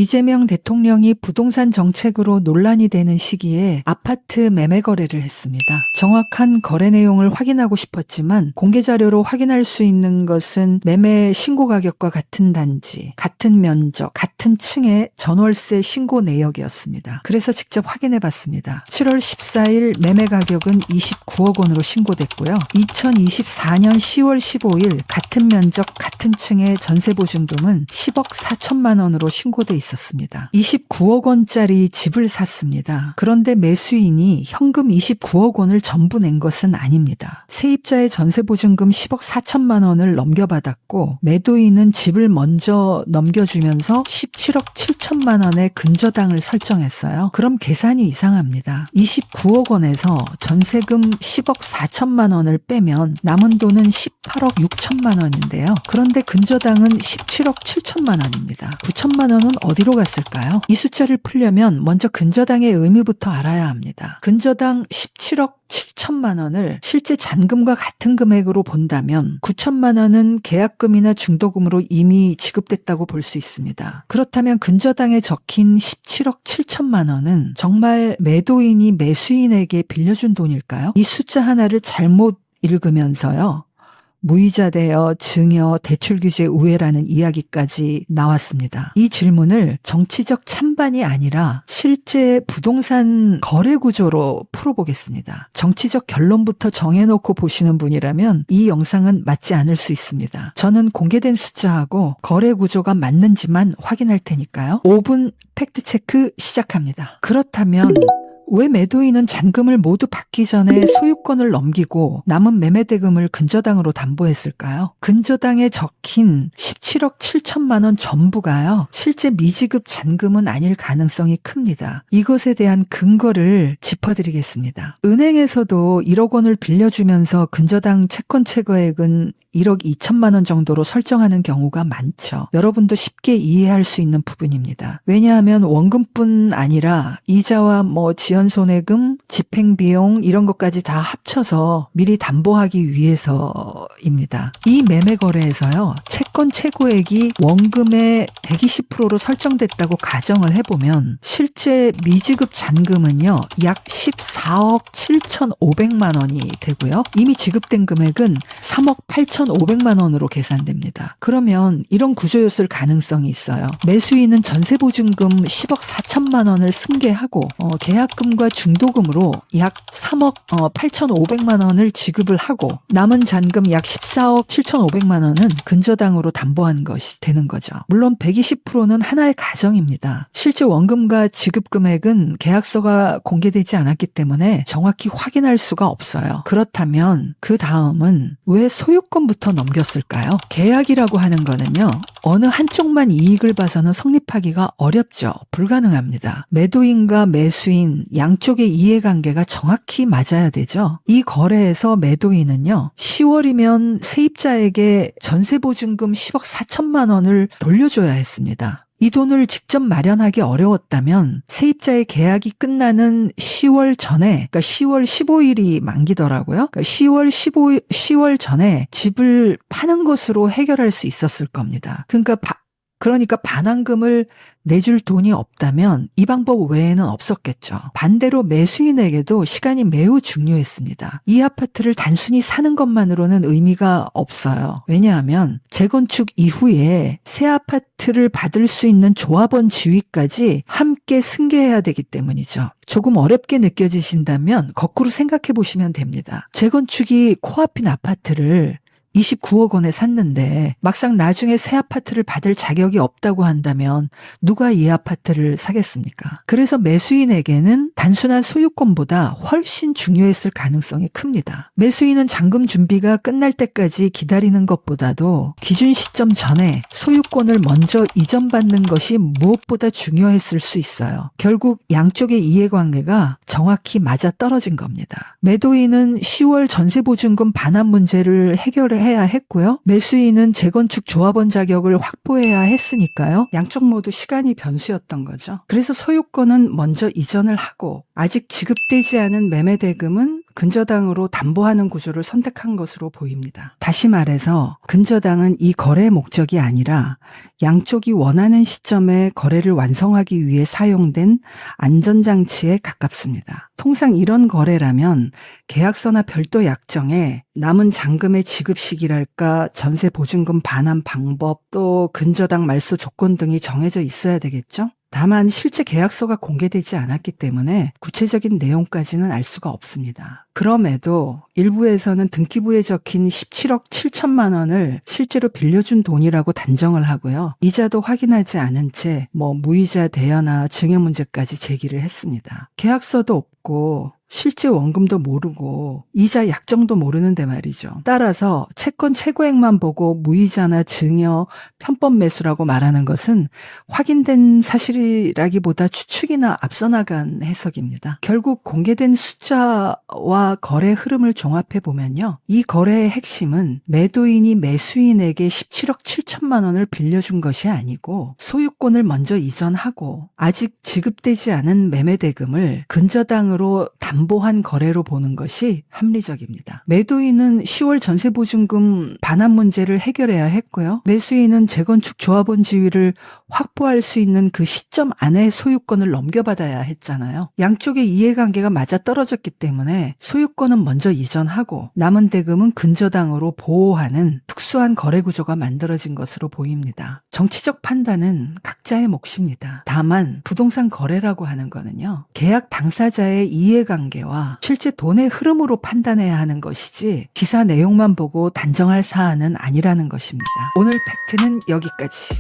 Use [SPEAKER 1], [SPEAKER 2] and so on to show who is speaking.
[SPEAKER 1] 이재명 대통령이 부동산 정책으로 논란이 되는 시기에 아파트 매매 거래를 했습니다. 정확한 거래 내용을 확인하고 싶었지만 공개 자료로 확인할 수 있는 것은 매매 신고 가격과 같은 단지, 같은 면적, 같은 층의 전월세 신고 내역이었습니다. 그래서 직접 확인해 봤습니다. 7월 14일 매매 가격은 29억 원으로 신고됐고요. 2024년 10월 15일 같은 면적, 같은 층의 전세보증금은 10억 4천만 원으로 신고돼 있었습니다. 29억 원짜리 집을 샀습니다. 그런데 매수인이 현금 29억 원을 전부 낸 것은 아닙니다. 세입자의 전세보증금 10억 4천만 원을 넘겨받았고 매도인은 집을 먼저 넘겨주면서 17억 7천만 원의 근저당을 설정했어요. 그럼 계산이 이상합니다. 29억 원에서 전세금 10억 4천만 원을 빼면 남은 돈은 18억 6천만 원인데요. 그런데 근저당은 17억 7천만 원입니다. 9천만 원은 어디로 갔을까요? 이 숫자를 풀려면 먼저 근저당의 의미부터 알아야 합니다. 근저당 17억 7천만 원을 실제 잔금과 같은 금액으로 본다면 9천만 원은 계약금이나 중도금으로 이미 지급됐다고 볼 수 있습니다. 그렇다면 근저당에 적힌 17억 7천만 원은 정말 매도인이 매수인에게 빌려준 돈일까요? 이 숫자 하나를 잘못 읽으면서요. 무이자 대여, 증여, 대출 규제 우회라는 이야기까지 나왔습니다. 이 질문을 정치적 찬반이 아니라 실제 부동산 거래 구조로 풀어보겠습니다. 정치적 결론부터 정해놓고 보시는 분이라면 이 영상은 맞지 않을 수 있습니다. 저는 공개된 숫자하고 거래 구조가 맞는지만 확인할 테니까요. 5분 팩트체크 시작합니다. 그렇다면 왜 매도인은 잔금을 모두 받기 전에 소유권을 넘기고 남은 매매대금을 근저당으로 담보했을까요? 근저당에 적힌 17억 7천만 원 전부가요. 실제 미지급 잔금은 아닐 가능성이 큽니다. 이것에 대한 근거를 짚어드리겠습니다. 은행에서도 1억 원을 빌려주면서 근저당 채권 채거액은 1억 2천만 원 정도로 설정하는 경우가 많죠. 여러분도 쉽게 이해할 수 있는 부분입니다. 왜냐하면 원금뿐 아니라 이자와 지연손해금, 집행비용 이런 것까지 다 합쳐서 미리 담보하기 위해서입니다. 이 매매 거래에서요. 채권 채고액이 원금의 120%로 설정됐다고 가정을 해보면 실제 미지급 잔금은요. 약 14억 7,500만 원이 되고요. 이미 지급된 금액은 3억 8,500만 원으로 계산됩니다. 그러면 이런 구조였을 가능성이 있어요. 매수인은 전세보증금 10억 4천만 원을 승계하고 계약금과 중도금으로 약 3억 8,500만 원을 지급을 하고 남은 잔금 약 14억 7,500만 원은 근저당으로 담보한 것이 되는 거죠. 물론 120%는 하나의 가정입니다. 실제 원금과 지급 금액은 계약서가 공개되지 않았기 때문에 정확히 확인할 수가 없어요. 그렇다면 그 다음은 왜 소유권부터 넘겼을까요? 계약이라고 하는 거는요. 어느 한쪽만 이익을 봐서는 성립하기가 어렵죠. 불가능합니다. 매도인과 매수인 양쪽의 이해관계가 정확히 맞아야 되죠. 이 거래에서 매도인은요. 10월이면 세입자에게 전세보증금 10억 4천만 원을 돌려줘야 했습니다. 이 돈을 직접 마련하기 어려웠다면 세입자의 계약이 끝나는 10월 전에, 그러니까 10월 15일이 만기더라고요. 그러니까 10월 전에 집을 파는 것으로 해결할 수 있었을 겁니다. 그러니까 반환금을 내줄 돈이 없다면 이 방법 외에는 없었겠죠. 반대로 매수인에게도 시간이 매우 중요했습니다. 이 아파트를 단순히 사는 것만으로는 의미가 없어요. 왜냐하면 재건축 이후에 새 아파트를 받을 수 있는 조합원 지위까지 함께 승계해야 되기 때문이죠. 조금 어렵게 느껴지신다면 거꾸로 생각해 보시면 됩니다. 재건축이 코앞인 아파트를 29억 원에 샀는데 막상 나중에 새 아파트를 받을 자격이 없다고 한다면 누가 이 아파트를 사겠습니까? 그래서 매수인에게는 단순한 소유권보다 훨씬 중요했을 가능성이 큽니다. 매수인은 잔금 준비가 끝날 때까지 기다리는 것보다도 기준 시점 전에 소유권을 먼저 이전받는 것이 무엇보다 중요했을 수 있어요. 결국 양쪽의 이해관계가 정확히 맞아떨어진 겁니다. 매도인은 10월 전세보증금 반환 문제를 해결해야 했고요. 매수인은 재건축 조합원 자격을 확보해야 했으니까요. 양쪽 모두 시간이 변수였던 거죠. 그래서 소유권은 먼저 이전을 하고 아직 지급되지 않은 매매대금은 근저당으로 담보하는 구조를 선택한 것으로 보입니다. 다시 말해서 근저당은 이 거래의 목적이 아니라 양쪽이 원하는 시점에 거래를 완성하기 위해 사용된 안전장치에 가깝습니다. 통상 이런 거래라면 계약서나 별도 약정에 남은 잔금의 지급 시기랄까, 전세 보증금 반환 방법, 또 근저당 말소 조건 등이 정해져 있어야 되겠죠? 다만 실제 계약서가 공개되지 않았기 때문에 구체적인 내용까지는 알 수가 없습니다. 그럼에도 일부에서는 등기부에 적힌 17억 7천만 원을 실제로 빌려준 돈이라고 단정을 하고요. 이자도 확인하지 않은 채 무이자 대여나 증여 문제까지 제기를 했습니다. 계약서도 없고 실제 원금도 모르고 이자 약정도 모르는데 말이죠. 따라서 채권 최고액만 보고 무이자나 증여, 편법 매수라고 말하는 것은 확인된 사실이라기보다 추측이나 앞서 나간 해석입니다. 결국 공개된 숫자와 거래 흐름을 종합해 보면요. 이 거래의 핵심은 매도인이 매수인에게 17억 7천만 원을 빌려준 것이 아니고 소유권을 먼저 이전하고 아직 지급되지 않은 매매대금을 근저당으로 담보한 거래로 보는 것이 합리적입니다. 매도인은 10월 전세보증금 반환 문제를 해결해야 했고요. 매수인은 재건축 조합원 지위를 확보할 수 있는 그 시점 안에 소유권을 넘겨받아야 했잖아요. 양쪽의 이해관계가 맞아떨어졌기 때문에 소유권은 먼저 이전하고 남은 대금은 근저당으로 보호하는 특수한 거래 구조가 만들어진 것으로 보입니다. 정치적 판단은 각자의 몫입니다. 다만 부동산 거래라고 하는 거는요. 계약 당사자의 이해관계와 실제 돈의 흐름으로 판단해야 하는 것이지 기사 내용만 보고 단정할 사안은 아니라는 것입니다. 오늘 팩트는 여기까지.